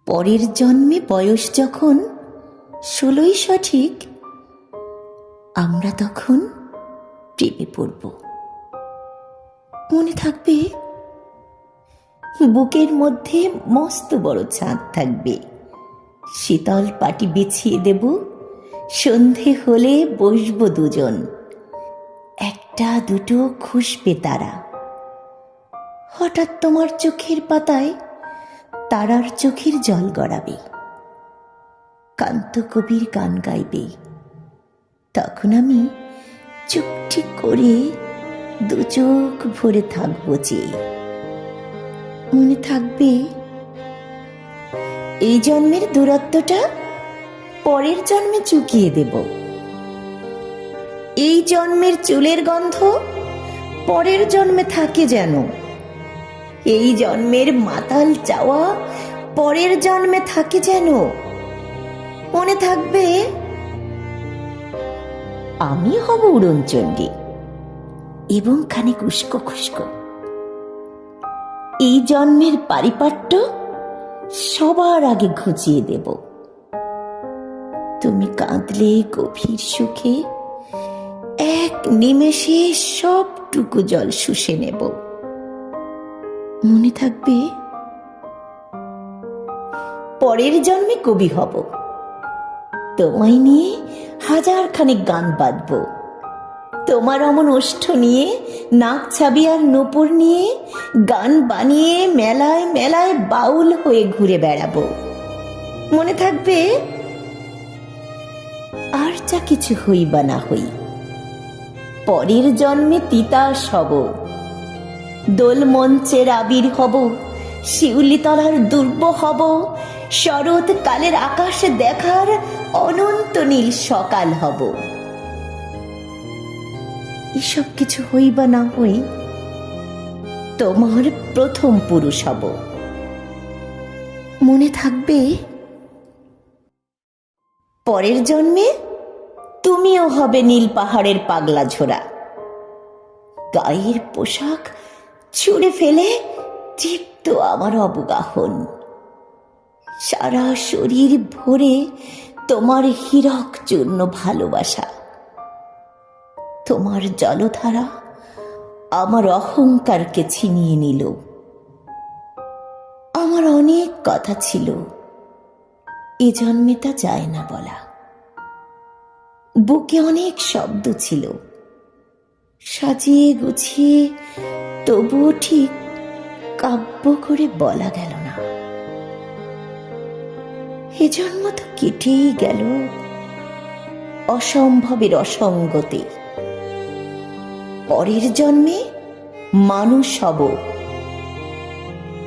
পরের জন্মে বয়স যখন 16ই সঠিক, আমরা তখন প্রেমে পড়ব। মনে থাকবে, বুকের মধ্যে মস্ত বড় চাঁদ থাকবে, শীতল পাটি বিছিয়ে দেব, সন্ধে হলে বসবো দুজন, একটা দুটো খুশবে তারা। হঠাৎ তোমার চোখের পাতায় তারার চোখের জল গড়াবে, কান্ত কবির গান গাইবে। তখন আমি চুপটি করে দু চোখ ভরে থাকবো চেয়ে। মনে থাকবে, এই জন্মের দূরত্বটা পরের জন্মে চুকিয়ে দেব। এই জন্মের চুলের গন্ধ পরের জন্মে থাকে যেন। এই জন্মের মাতাল চাওয়া পরের জন্মে থাকে যেন। মনে থাকবে, আমি হব উড়নচণ্ডী এবং খানিক উস্কো খুস্কো। এই জন্মের পারিপাট্য সবার আগে ঘুচিয়ে দেব। তুমি কাঁদলে গভীর সুখে এক নিমেষে সবটুকু জল শুষে নেব। মনে থাকবে, পরের জন্মে কবি হব, তোমায় নিয়ে হাজার খানিক গান বাঁধব। তোমার অমন ওষ্ঠ নিয়ে, নাক ছাবি আর নূপুর নিয়ে গান বানিয়ে মেলায় মেলায় বাউল হয়ে ঘুরে বেড়াবো। মনে থাকবে, আর যা কিছু হই বা না হই, পরের জন্মে তিতাস হব, দোল মঞ্চের আবির হব, শিউলিতলার দুর্ব হব, শরৎ কালের আকাশে দেখার অনন্ত নীল সকাল হব। এসব কিছু হই বা না হই, তোমার প্রথম পুরুষ হব। মনে থাকবে, পরের জন্মে তুমিও হবে নীল পাহাড়ের পাগলা ঝোড়া, গায়ের পোশাক ছুঁড়ে ফেলে তৃপ্ত আমার অবগাহন, সারা শরীর ভরে তোমার হীরক চূর্ণ ভালোবাসা। তোমার জলধারা আমার অহংকারকে ছিনিয়ে নিল। আমার অনেক কথা ছিল, এ জন্মে তা যায় না বলা। বুকে অনেক শব্দ ছিল, সাজিয়ে গুছিয়ে তবুও ঠিক কাব্য করে বলা গেল না। এ জন্ম তো কেটেই গেল অসম্ভবের অসঙ্গতে। পরের জন্মে মানুষ হব,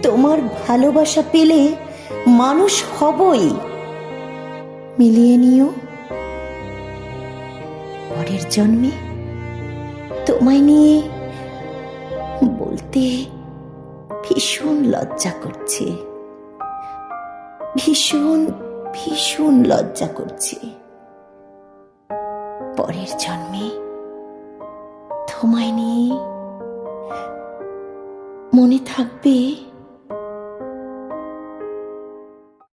তোমার ভালোবাসা পেলে মানুষ হবই। মিলিয়ে নিও, পরের জন্মে তোমায় নিয়ে বলতে ভীষণ লজ্জা করছে, ভীষণ ভীষণ লজ্জা করছে। পরের জন্মে তোমায় নিয়ে। মনে থাকবে,